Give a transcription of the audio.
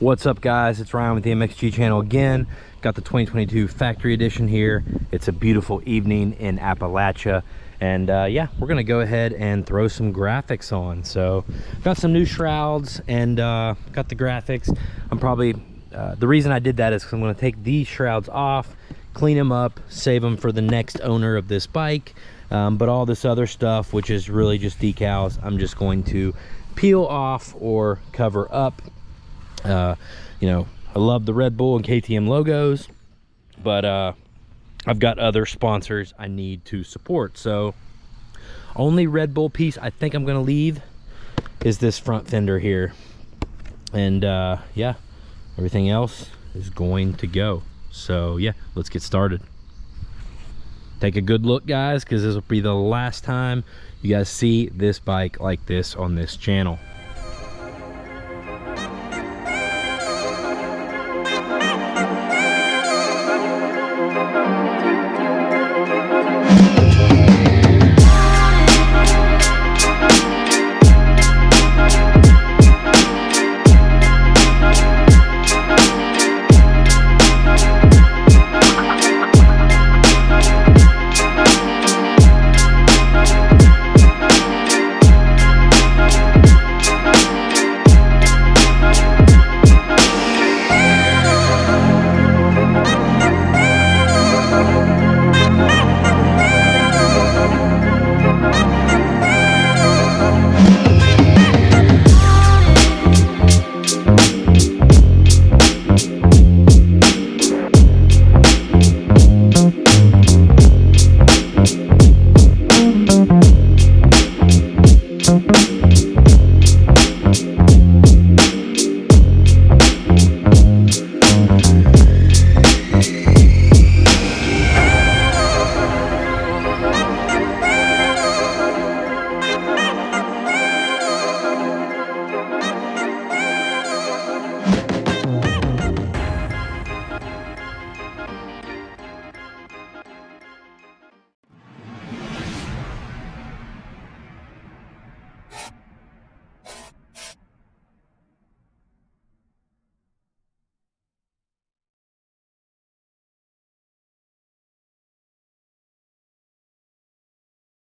What's up, guys? It's Ryan with the MXG channel again. Got the 2022 factory edition here. It's a beautiful evening in Appalachia, and yeah, we're gonna go ahead and throw some graphics on. So got some new shrouds and got the graphics. I'm probably the reason I did that is because I'm gonna take these shrouds off, clean them up, save them for the next owner of this bike. But all this other stuff, which is really just decals, I'm just going to peel off or cover up. You know, I love the Red Bull and KTM logos, but I've got other sponsors I need to support. So only Red Bull piece I think I'm gonna leave is this front fender here, and yeah, everything else is going to go. So yeah, let's get started. Take a good look, guys, because this will be the last time you guys see this bike like this on this channel.